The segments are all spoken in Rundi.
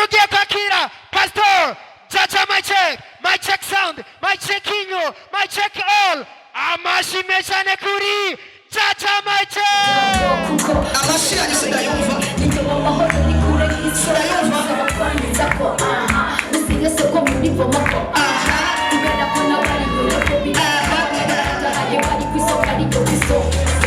tugiye kwakira pastor Chacha. My check sound, my checking, my check all. Amashi mechane kuri Chacha my check. Amashi anisenda yumva nitwa mahoro nikure kisura yumva ko nisige soko muri bomako ibera kona bari ko bi bari kwisoko ari cyo biso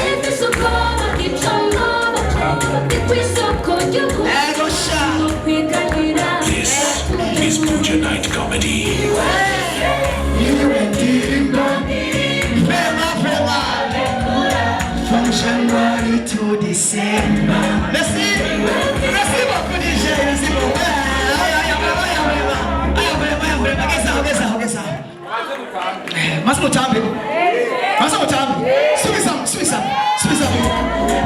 ese soko bakicanga bakati kwisoko yuko ego sha kwikanira. This is Buja Night Comedy. From January to December. Merci beaucoup DJ. Merci beaucoup. Mas mutambe. Subiza.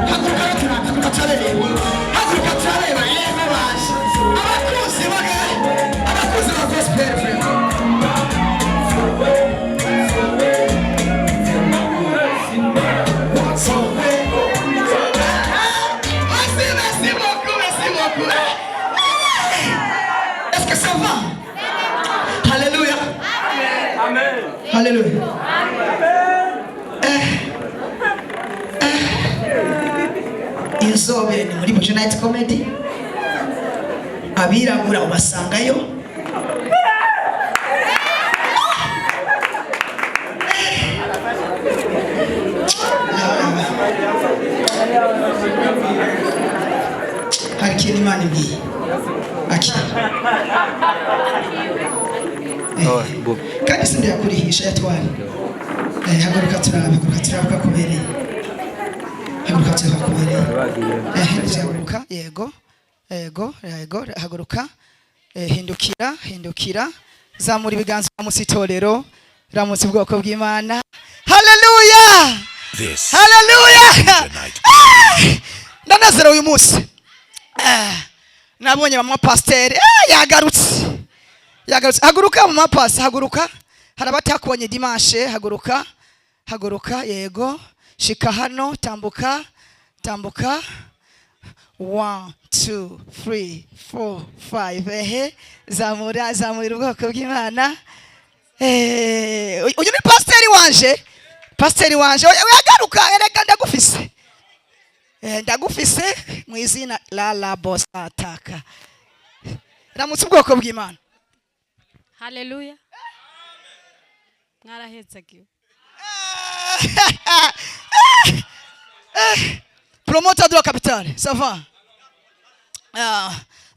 Hakuruka chale. Yego bash. Abakuzi ba gospel friend. Est-ce que ça va? Alléluia. Amen. Alléluia. Inzobe ni muri Buja Night Comedy. Abirabura ubasangayo. Hari ikintu Imana imbwiye. Kandi sindi yakurihisha yatwara. Haguruka turabe kubereye. Haguruka yego. Haguruka. Hindukira. Zamura ibiganza mu sitorero. Ramutse ubwoko bw'Imana. Hallelujah! Hallelujah! Ndanazera uyu munsi. Nabonye mama pastor yagarutse. Haguruka mama pastor, haguruka. Harabatakubonye dimanche, haguruka yego. Shika hano, tambuka. 1 2 3 4 5 zamura ubwoko bw'Imana. Uyu ni pastor wanje yagaruka ereka ndagufise mu izina la boss ataka. Ramutse ubwoko bw'Imana. Hallelujah. Mwarahetsagiwe. Promoter de la capitale, ça va?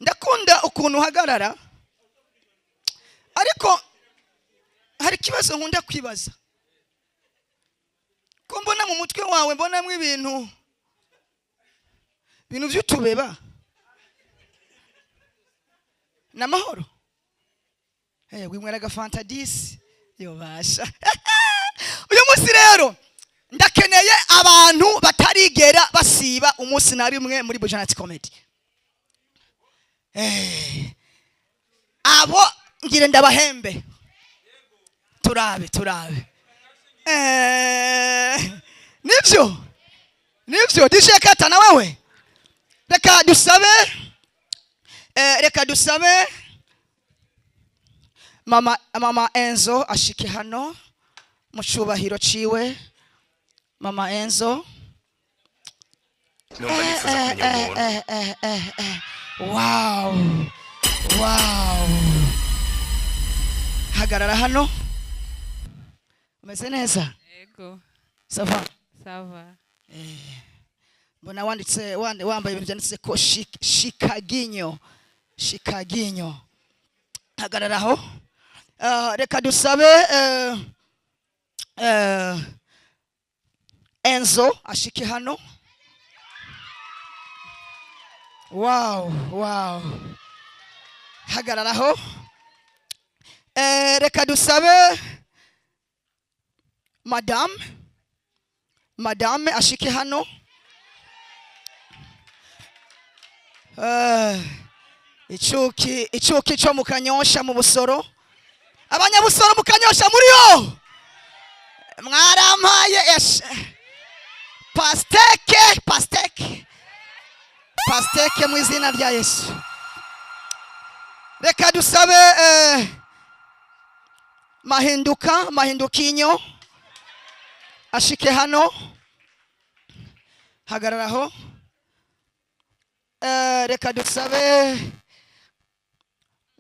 Ndakunda ukuntu uhagarara. Ariko hari kibazo nkunda kwibaza. Ko mbona mu mutwe wawe mbonamwe ibintu by'utubeba. Namahoro. Wimweraga Fanta 10 yobasha. Uyu munsi rero ndakeneye abantu batarigera basiba umunsi na rimwe muri Buja Night Comedy. Abo ngire ndabahembe. Turabe. Nivyo DJ Kata na wewe. Reka dusabe mama Enzo ashike hano mu cyubahiro ciwe. Mama Enzo. Wow. Hagarara hano. Umeze neza? Yego. Sava. Mbona wambaye ibintu byanditse ko Shikaginyo. Hagarara aho. Reka dusabe Enzo ashike hano. Wow. Hagarara aho. Reka dusabe Madame ashike hano. Icuki cyo mu Kanyosha mu Busoro. Abanyabusoro mu Kanyosha muri yo. Mwarampaye pasteke mu izina rya Yesu. reka dusabe mahindukinyo ashike hano hagararaho. Reka dusabe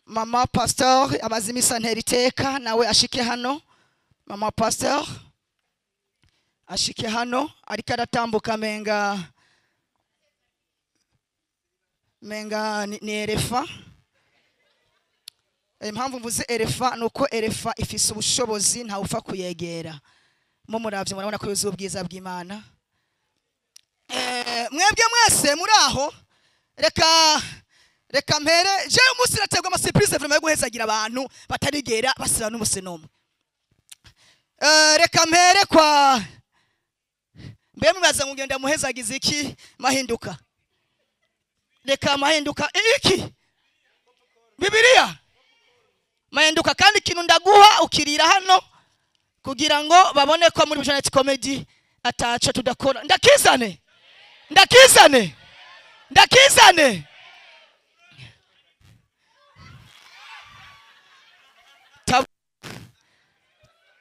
mama pastor amazimisa nteriteka nawe ashike hano. Mama pastor ashike hano ariko aratambuka menga ni erefa. Impamvu mvuze erefa nuko erefa ifise ubushobozi nta ufa kuyegera. Mu muravye murabona ko yuzuye ubwiza bw'Imana. Mwebwe mwese muri aho reka mpere je umunsi nategwa ama surprise vraiment yo guhezagira abantu batarigera basira n'umusenoma. Reka mpere kwa mbe mubaza ngenda muhezagiza iki mahinduka. Reka mahinduka iki Bibiliya mahinduka kandi ikintu ndaguha ukirira hano kugira ngo babone ko muri Vision Night Comedy ataco tudakora. Ndakizane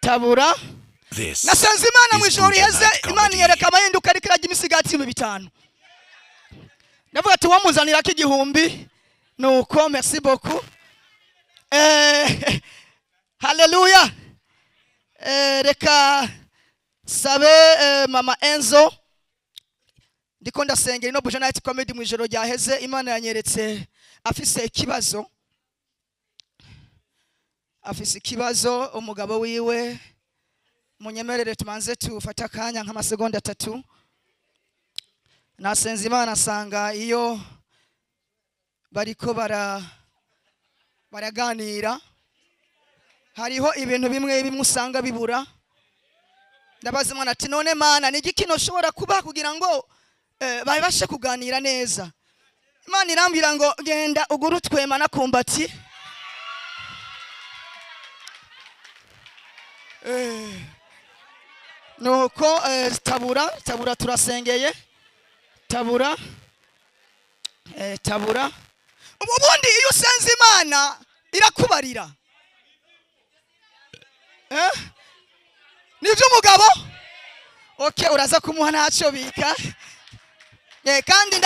tabura nasanze Imana mu ijoro riheze. Imana yereka amahinduka ariko irajya imisigati mu bitanu. Ndavuga ati wamuzanira ko igihumbi nuko merci beaucoup. Hallelujah. Reka sabe mama Enzo ndiko ndasengera no Vision Night Comedy mu ijoro ryaheze. Imana yanyeretse afise ikibazo umugabo wiwe. Munyemerere tumanze tufata akanya nk'amasegonda 3. Nasenze Imana asanga iyo bariko baraganira hariho ibintu bimwe usanga bibura. Ndabaza Imana ati none Mana ni igikino ushobora kuba kugira ngo babashe kuganira neza. Imana irambira ngo genda ugurutwema nakumbati. Nuko tabura turasengeye tabura ubundi iyo usenze Imana irakubarira. Nivyo mugabo okay uraza kumuha ntacyo bika. Kandi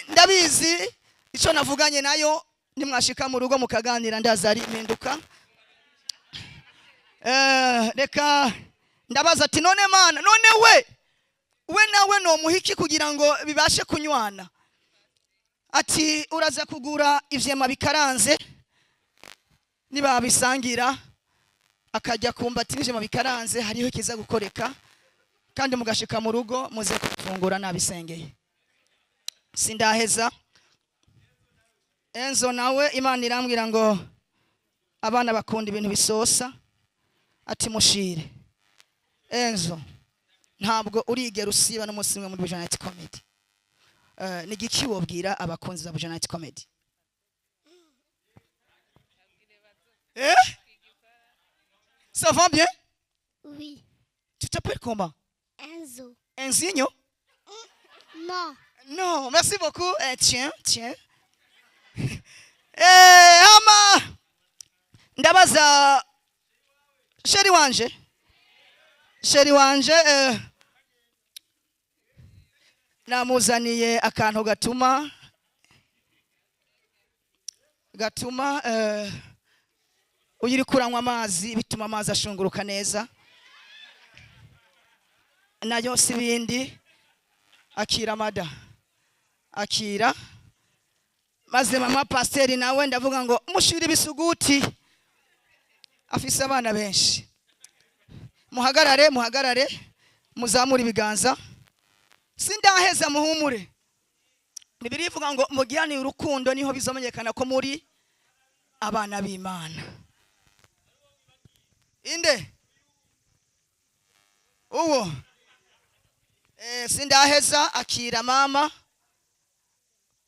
ndabizi ico navuganye nayo nimwashika mu rugo mukaganira ndazari impinduka. Reka ndabaza ati none Mana none we nawe no muhiki kugira ngo bibashe kunywana. Ati uraza kugura ivyema bikaranze niba bisangira akajya kumbati n'ivyema bikaranze hariho kiza gukoreka kandi mugashika mu rugo muze kufungura nabisengeye. Sindaheza Enzo nawe Imana irambwira ngo abana bakunda ibintu bisosa. Ati mushire Enzo ntabwo urigera usiba n'umunsi umwe muri Vision Night Comedy. Ni giki wobwira abakunzi ba Vision Night Comedy? Ça va bien? Oui. Tu t'appelles comment? Enzo. Enzinho? Non. Non, merci beaucoup. Tiens. Ama ndabaza Sheri wanje namuzaniye akantu gatuma uyiri kuranywa amazi bituma amazi ashunguruka neza. Nayo sibindi akira mada akira maze mama pasteur nawe ndavuga ngo mushire bisuguti afise abana benshi. Muhagarare muzamura ibiganza. Sindaheza muhumure. Bibiliya ivuga ngo mugirane urukundo niho bizamenyekana ko muri abana b'Imana. Inde uwo sindaheza akira mama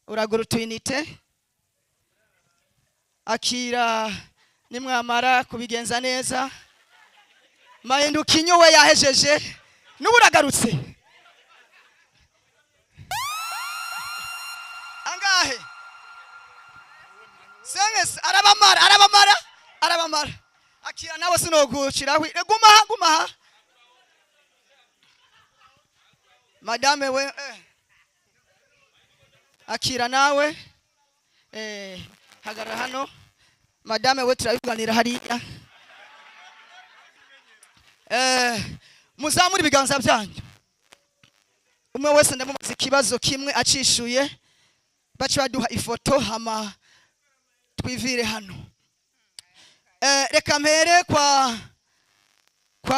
uragura twinite akira nimwamara kubigenza neza. Mahindukinyo we yahejeje n'uburagarutse angahe sengese arabamara akira nawe sinoguciraho guma ha madame we akira nawe hagarara hano madame we turabiganira hariya muzamura ibiganza byanyu umwe wese ndamubaza ikibazo kimwe acishuye baca baduha ifoto hama twivire hano reka mpere kwa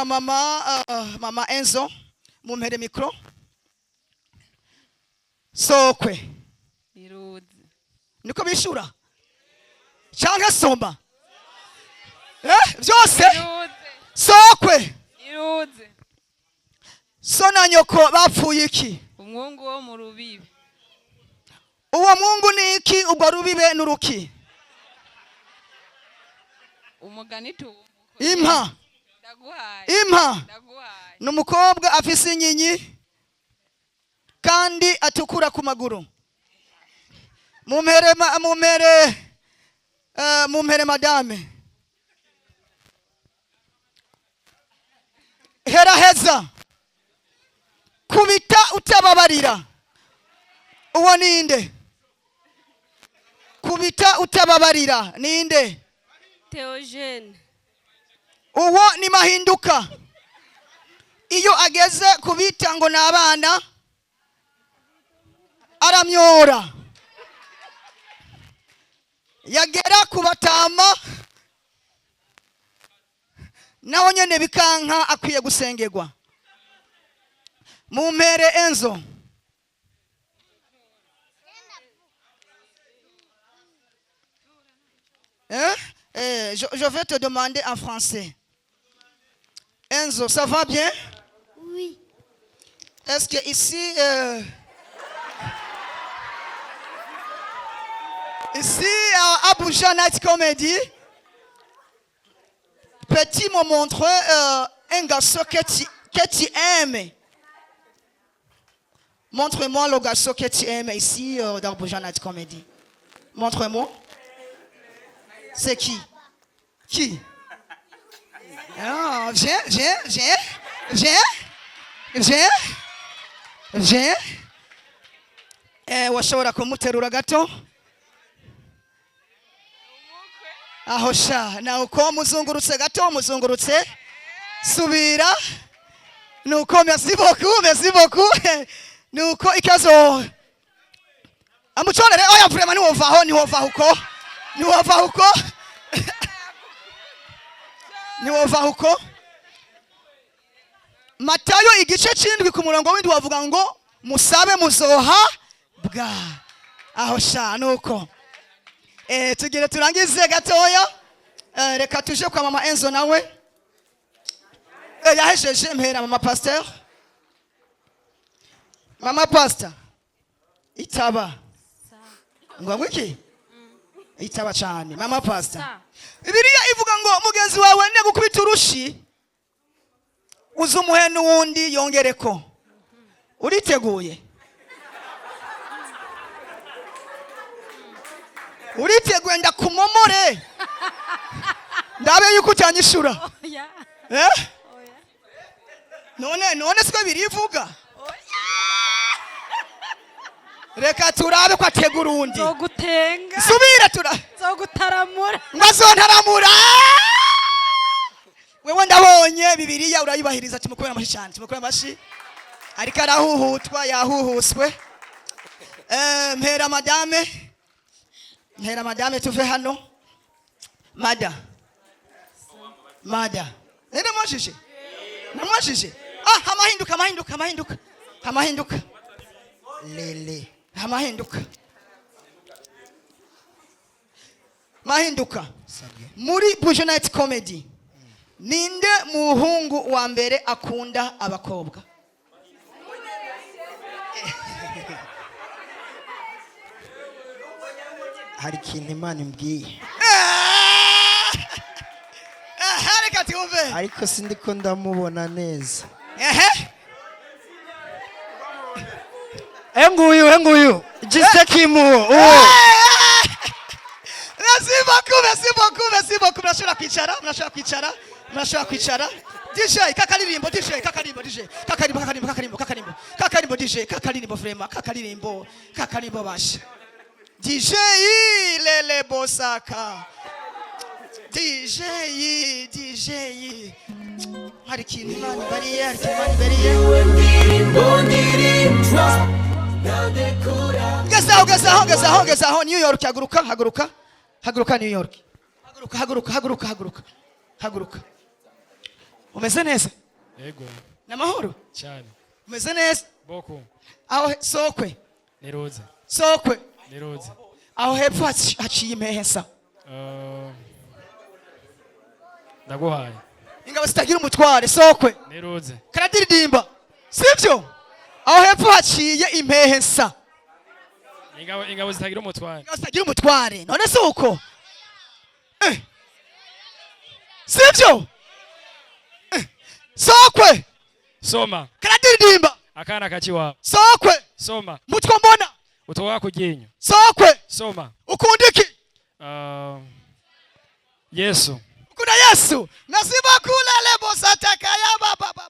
mama Enzo mumpere mikro sokwe Iruzi. niko bishura cyangwa soma byose Iruzi. sokwe Iruzi. so na nyoko bapfuye iki Umwungu wo mu rubibi. uwo mungu ni iki ubwo rubibe n'uruki Umugani tuwumva. impa Ndaguhaye. n'umukobwa afise inyinyi kandi atukura ku maguru mumpere madame heraheza kubita utababarira uwo ninde kubita utababarira ninde Theogene. uwo ni Mahinduka iyo ageze kubita ngo n'abana aramyora yagera kubatama naho nyene bikanka akwiye gusengerwa mumpere Enzo je vais te demander en français. Enzo, ça va bien? Oui. Est-ce que ici, à Abuja Night Comedy, petit me montre un garçon que tu aimes. Montre-moi le garçon que tu aimes ici dans Abuja Night Comedy. Montre-moi. C'est qui? Qui? Ah, viens. Washobora kumuterura gato. Aho sha, na uko muzungurutse gato, muzungurutse. Subira. Nuko merci beaucoup. Nuko ikazo. Amuchonere oya vraiment ni wova huko. Niwova huko. Matayo igice c'indwi ku murongo w'indwi wavuga ngo musabe muzoha bwa. Aho sha nuko. Tugire turangize gatoya. Reka tuje kwa mama Enzo nawe. Yahejeje mpera mama pasteur. Mama pastor. Itaba. Ngwa iki? Itaba cyane mama pastor. Bibiliya ivuga ngo mugenzi wawe ne gukubita urushi uzumuhe n'uwundi yongereko. Uriteguye? Uriteguye ndakumomore. Ndabe yuko cyanyishura. Oya. None siko birivuga. Reka turabe kwa tegurundi. Zogutenga. Subira Zogutaramura. Ngazontaramura. Wewe ndabonye Bibiliya urayibahiriza tumukomera amashi cyane. Tumukomera amashi. Ariko arahuhutwa yahuhuswe. Mpera madame tuve hano. Mada. Nende mwashije? Namwashije? Hamahinduka. Lele. Mahinduka. Muri Abuja Night Comedy. Ninde muhungu wa mbere akunda abakobwa? Hari ikintu Imana imbwiye Reka tuve. ariko sindiko ndamubona neza. Enguyu Jise Kimu. merci beaucoup. Mnashobora kwicara. DJ kakaririmbo vrema kakaririmbo basha. DJ lele bosaka. DJ hari kintu Imana bariye Gezaho New York haguruka New York haguruka umeze neza Yego namahoro cyane umeze neza boko aho sokwe niroze aho hepfo haciye impehensa ndaguhaye ingabo zitagira umutware sokwe niroze karadiridimba sivyo aho hepfo haciye impehensa ingabo zitagira umutware none suko sivyo sokwe soma karadiridimba akana kachiwa sokwe soma mutwe mbona utoka kujenyo sokwe soma ukundiki Yesu kuna Yesu nasiba kula lebo sataka ya baba